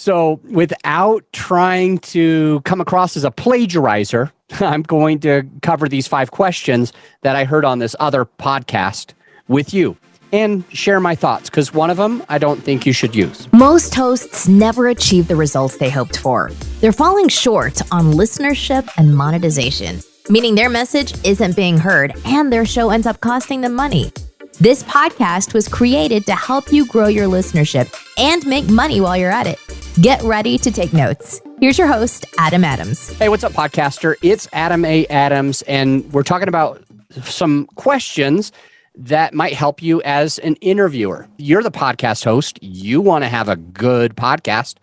So without trying to come across as a plagiarizer, I'm going to cover these 5 questions that I heard on this other podcast with you and share my thoughts, because one of them I don't think you should use. Most hosts never achieve the results they hoped for. They're falling short on listenership and monetization, meaning their message isn't being heard and their show ends up costing them money. This podcast was created to help you grow your listenership and make money while you're at it. Get ready to take notes. Here's your host, Adam Adams. Hey, what's up, podcaster? It's Adam A. Adams, and we're talking about some questions that might help you as an interviewer. You're the podcast host. You want to have a good podcast.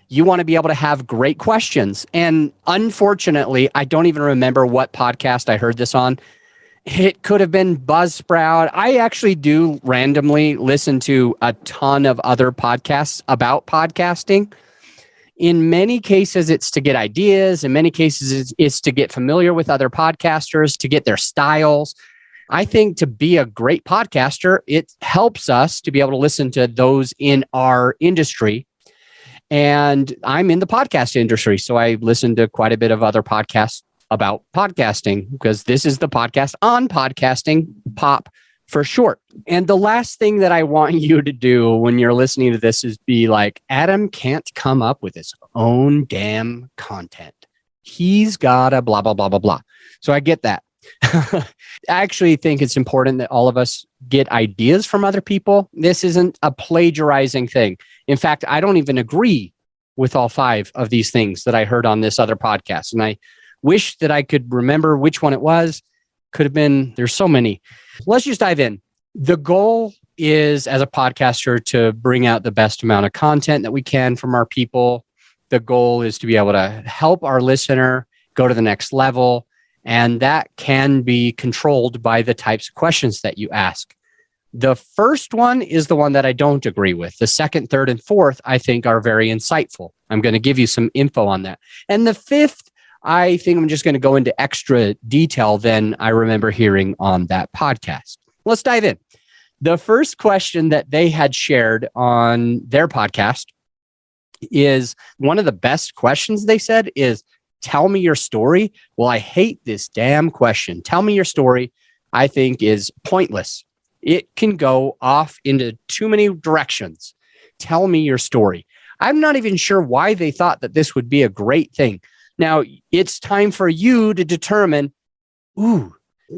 You want to be able to have great questions. And unfortunately, I don't even remember what podcast I heard this on. It could have been Buzzsprout. I actually do randomly listen to a ton of other podcasts about podcasting. In many cases, it's to get ideas. In many cases, it's to get familiar with other podcasters, to get their styles. I think to be a great podcaster, it helps us to be able to listen to those in our industry. And I'm in the podcast industry, so I listen to quite a bit of other podcasts about podcasting, because this is the podcast on podcasting, POP for short. And the last thing that I want you to do when you're listening to this is be like, Adam can't come up with his own damn content. He's got a blah, blah, blah, blah, blah. So I get that. I actually think it's important that all of us get ideas from other people. This isn't a plagiarizing thing. In fact, I don't even agree with all 5 of these things that I heard on this other podcast. And I wish that I could remember which one it was. Could have been, there's so many. Let's just dive in. The goal is, as a podcaster, to bring out the best amount of content that we can from our people. The goal is to be able to help our listener go to the next level. And that can be controlled by the types of questions that you ask. The first one is the one that I don't agree with. The second, third, and fourth, I think, are very insightful. I'm going to give you some info on that. And the fifth, I think I'm just going to go into extra detail than I remember hearing on that podcast. Let's dive in. The first question that they had shared on their podcast is one of the best questions, they said, is, tell me your story. Well, I hate this damn question. Tell me your story, I think, is pointless. It can go off into too many directions. Tell me your story. I'm not even sure why they thought that this would be a great thing. Now, it's time for you to determine,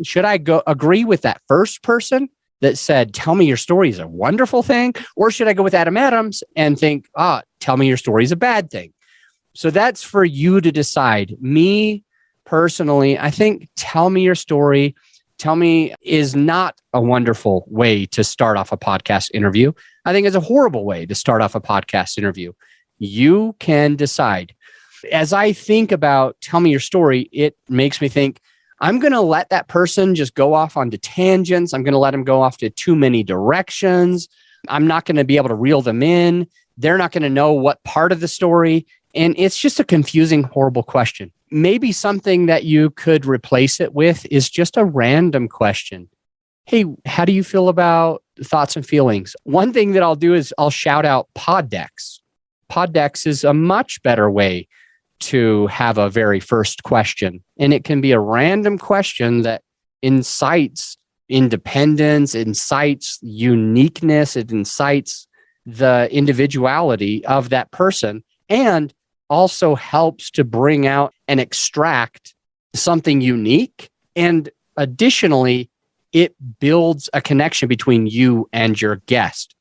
should I agree with that first person that said, tell me your story is a wonderful thing? Or should I go with Adam Adams and think, tell me your story is a bad thing? So that's for you to decide. Me, personally, I think tell me your story, tell me is not a wonderful way to start off a podcast interview. I think it's a horrible way to start off a podcast interview. You can decide. As I think about tell me your story, it makes me think, I'm going to let that person just go off onto tangents. I'm going to let them go off to too many directions. I'm not going to be able to reel them in. They're not going to know what part of the story. And it's just a confusing, horrible question. Maybe something that you could replace it with is just a random question. Hey, how do you feel about thoughts and feelings? One thing that I'll do is I'll shout out Poddex. Poddex is a much better way to have a very first question. And it can be a random question that incites independence, incites uniqueness, it incites the individuality of that person, and also helps to bring out and extract something unique. And additionally, it builds a connection between you and your guest.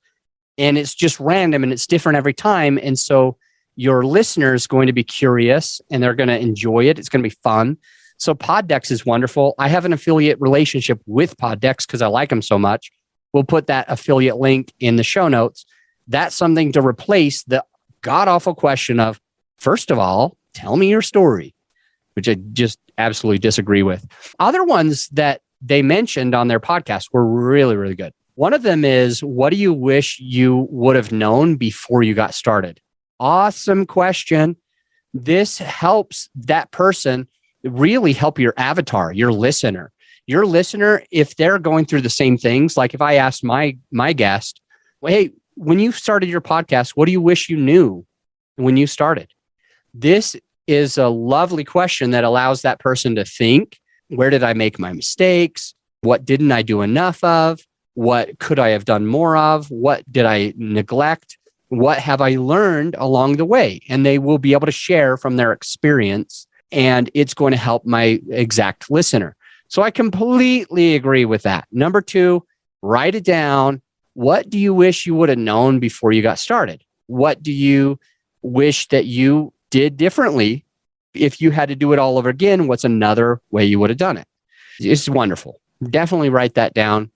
And it's just random and it's different every time. And so your listener is going to be curious and they're going to enjoy it. It's going to be fun. So Poddex is wonderful. I have an affiliate relationship with Poddex because I like them so much. We'll put that affiliate link in the show notes. That's something to replace the god-awful question of, first of all, tell me your story, which I just absolutely disagree with. Other ones that they mentioned on their podcast were really, really good. One of them is, what do you wish you would have known before you got started? Awesome question. This helps that person really help your avatar, your listener. Your listener, if they're going through the same things, like if I asked my guest, well, hey, when you started your podcast, what do you wish you knew when you started? This is a lovely question that allows that person to think, where did I make my mistakes? What didn't I do enough of? What could I have done more of? What did I neglect? What have I learned along the way? And they will be able to share from their experience, and it's going to help my exact listener. So I completely agree with that. Number 2, write it down. What do you wish you would have known before you got started? What do you wish that you did differently? If you had to do it all over again, what's another way you would have done it? It's wonderful. Definitely write that down.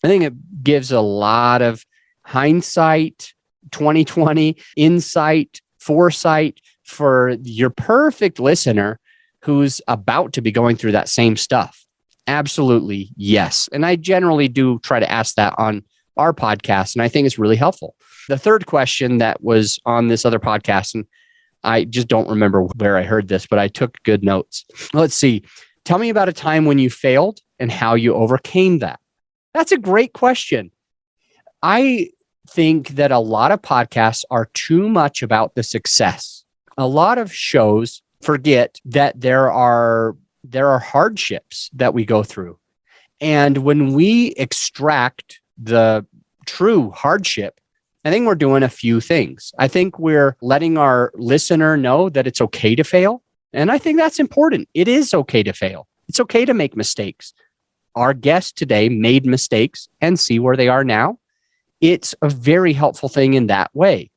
I think it gives a lot of hindsight, 2020, insight, foresight for your perfect listener who's about to be going through that same stuff. Absolutely, yes. And I generally do try to ask that on our podcast, and I think it's really helpful. The third question that was on this other podcast, and I just don't remember where I heard this, but I took good notes. Let's see. Tell me about a time when you failed and how you overcame that. That's a great question. I think that a lot of podcasts are too much about the success. A lot of shows forget that there are hardships that we go through. And when we extract the true hardship, I think we're doing a few things. I think we're letting our listener know that it's okay to fail. And I think that's important. It is okay to fail. It's okay to make mistakes. Our guest today made mistakes and see where they are now. It's a very helpful thing in that way.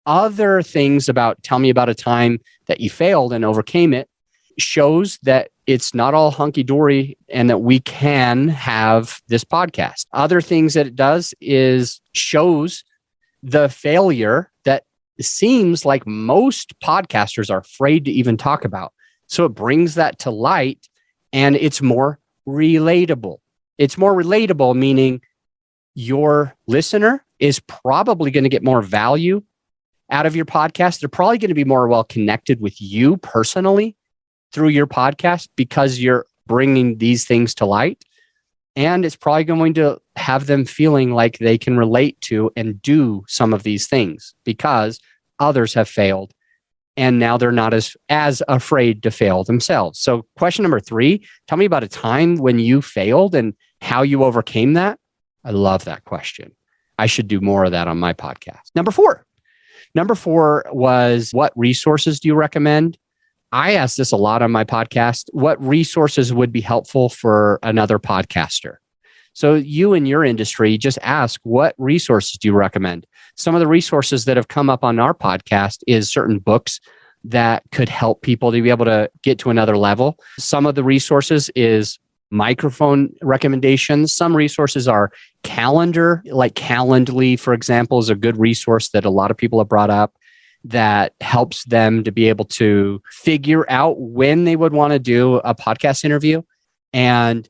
Other things about tell me about a time that you failed and overcame it shows that it's not all hunky-dory and that we can have this podcast. Other things that it does is shows the failure that seems like most podcasters are afraid to even talk about. So it brings that to light, and it's more relatable. It's more relatable, meaning your listener is probably going to get more value out of your podcast. They're probably going to be more well connected with you personally through your podcast because you're bringing these things to light. And it's probably going to have them feeling like they can relate to and do some of these things because others have failed. And now they're not as afraid to fail themselves. So question number 3, tell me about a time when you failed and how you overcame that. I love that question. I should do more of that on my podcast. Number 4 was, what resources do you recommend? I ask this a lot on my podcast. What resources would be helpful for another podcaster? So you in your industry, just ask, what resources do you recommend? Some of the resources that have come up on our podcast is certain books that could help people to be able to get to another level. Some of the resources is microphone recommendations. Some resources are calendar, like Calendly, for example, is a good resource that a lot of people have brought up that helps them to be able to figure out when they would want to do a podcast interview and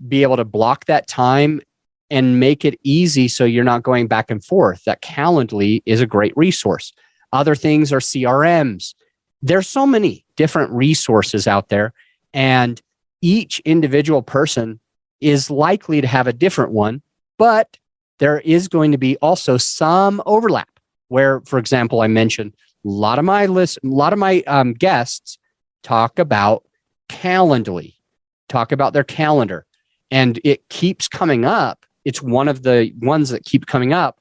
be able to block that time and make it easy so you're not going back and forth. That Calendly is a great resource. Other things are CRMs. There's so many different resources out there, and each individual person is likely to have a different one, but there is going to be also some overlap where, for example, I mentioned a lot of my guests talk about Calendly, talk about their calendar, and it keeps coming up. It's one of the ones that keep coming up.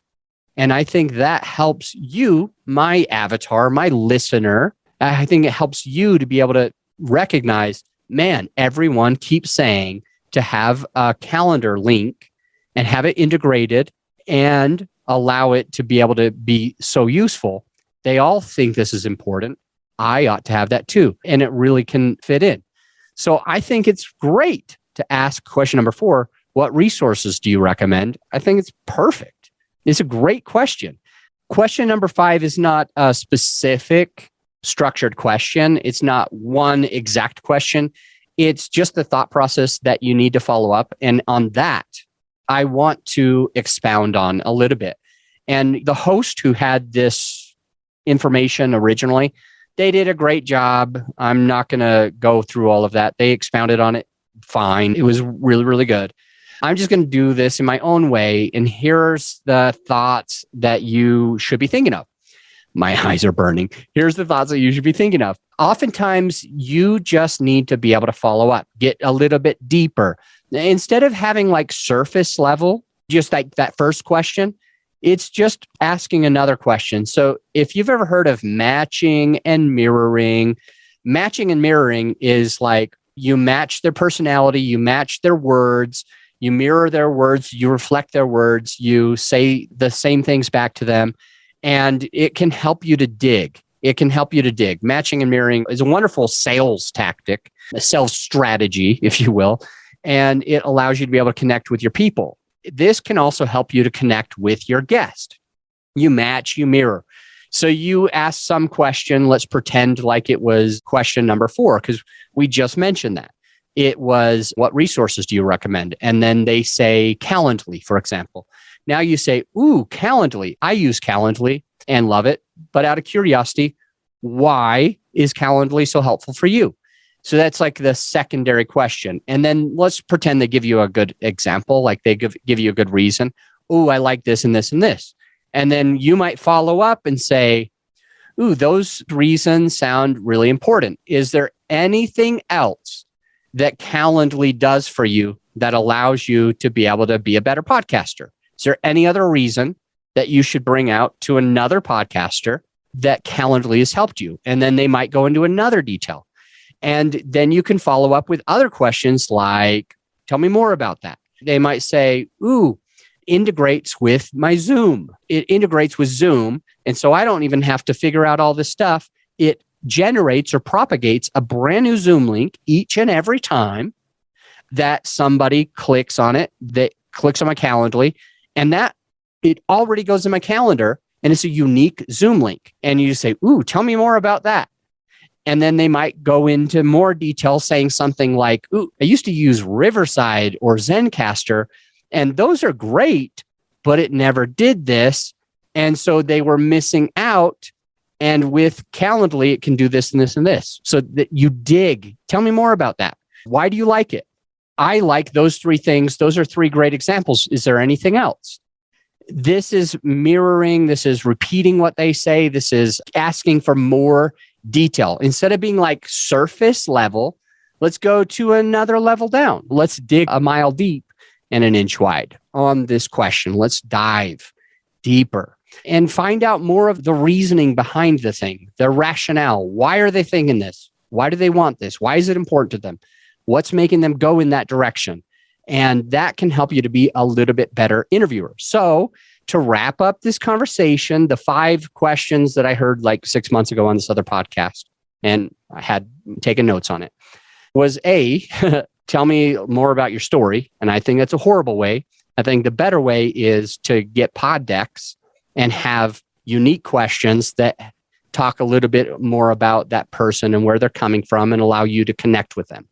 And I think that helps you, my avatar, my listener. I think it helps you to be able to recognize, man, everyone keeps saying to have a calendar link and have it integrated and allow it to be able to be so useful. They all think this is important. I ought to have that too. And it really can fit in. So I think it's great to ask question number 4, what resources do you recommend? I think it's perfect. It's a great question. Question number 5 is not a specific structured question. It's not one exact question. It's just the thought process that you need to follow up. And on that, I want to expound on a little bit. And the host who had this information originally, they did a great job. I'm not going to go through all of that. They expounded on it fine. It was really, really good. I'm just going to do this in my own way. And here's the thoughts that you should be thinking of. My eyes are burning. Here's the thoughts that you should be thinking of. Oftentimes, you just need to be able to follow up, get a little bit deeper. Instead of having like surface level, just like that first question, it's just asking another question. So if you've ever heard of matching and mirroring is like you match their personality, you match their words, you mirror their words, you reflect their words, you say the same things back to them, and it can help you to dig. Matching and mirroring is a wonderful sales tactic, a sales strategy, if you will, and it allows you to be able to connect with your people. This can also help you to connect with your guest. You match, you mirror. So you ask some question, let's pretend like it was question number 4, because we just mentioned that. It was, what resources do you recommend? And then they say Calendly, for example. Now you say, ooh, Calendly. I use Calendly and love it. But out of curiosity, why is Calendly so helpful for you? So that's like the secondary question. And then let's pretend they give you a good example, like they give you a good reason. Oh, I like this and this and this. And then you might follow up and say, ooh, those reasons sound really important. Is there anything else that Calendly does for you that allows you to be able to be a better podcaster? Is there any other reason that you should bring out to another podcaster that Calendly has helped you? And then they might go into another detail. And then you can follow up with other questions like, tell me more about that. They might say, ooh, integrates with my Zoom. It integrates with Zoom. And so I don't even have to figure out all this stuff. It generates or propagates a brand new Zoom link each and every time that somebody clicks on it, that clicks on my Calendly, and that it already goes in my calendar, and it's a unique Zoom link. And you say, ooh, tell me more about that. And then they might go into more detail saying something like, ooh, I used to use Riverside or Zencastr, and those are great, but it never did this. And so they were missing out. And with Calendly, it can do this and this and this. So that you dig. Tell me more about that. Why do you like it? I like those 3 things. Those are 3 great examples. Is there anything else? This is mirroring. This is repeating what they say. This is asking for more detail. Instead of being like surface level, let's go to another level down. Let's dig a mile deep and an inch wide on this question. Let's dive deeper and find out more of the reasoning behind the thing, the rationale. Why are they thinking this? Why do they want this? Why is it important to them? What's making them go in that direction? And that can help you to be a little bit better interviewer. So to wrap up this conversation, the 5 questions that I heard like 6 months ago on this other podcast, and I had taken notes on it, was A, tell me more about your story. And I think that's a horrible way. I think the better way is to get pod decks and have unique questions that talk a little bit more about that person and where they're coming from and allow you to connect with them.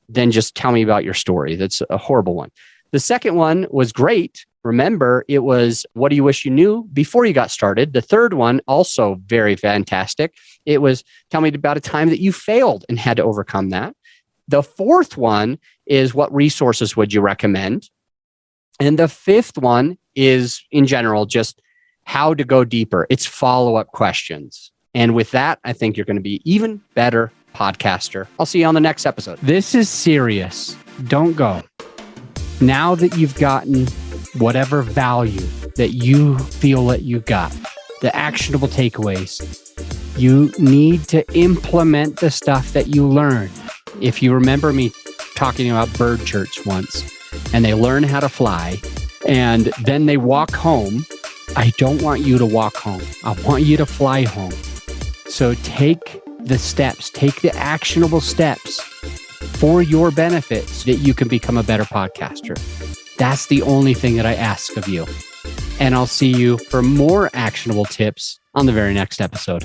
Then just tell me about your story. That's a horrible one. The second one was great. Remember, it was, what do you wish you knew before you got started? The third one, also very fantastic. It was, tell me about a time that you failed and had to overcome that. The fourth one is, what resources would you recommend? And the fifth one is, in general, just how to go deeper. It's follow-up questions. And with that, I think you're going to be even better podcaster. I'll see you on the next episode. This is serious. Don't go. Now that you've gotten whatever value that you feel that you got, the actionable takeaways, you need to implement the stuff that you learned. If you remember me talking about bird church once, and they learn how to fly, and then they walk home, I don't want you to walk home. I want you to fly home. So take the steps, take the actionable steps for your benefit so that you can become a better podcaster. That's the only thing that I ask of you. And I'll see you for more actionable tips on the very next episode.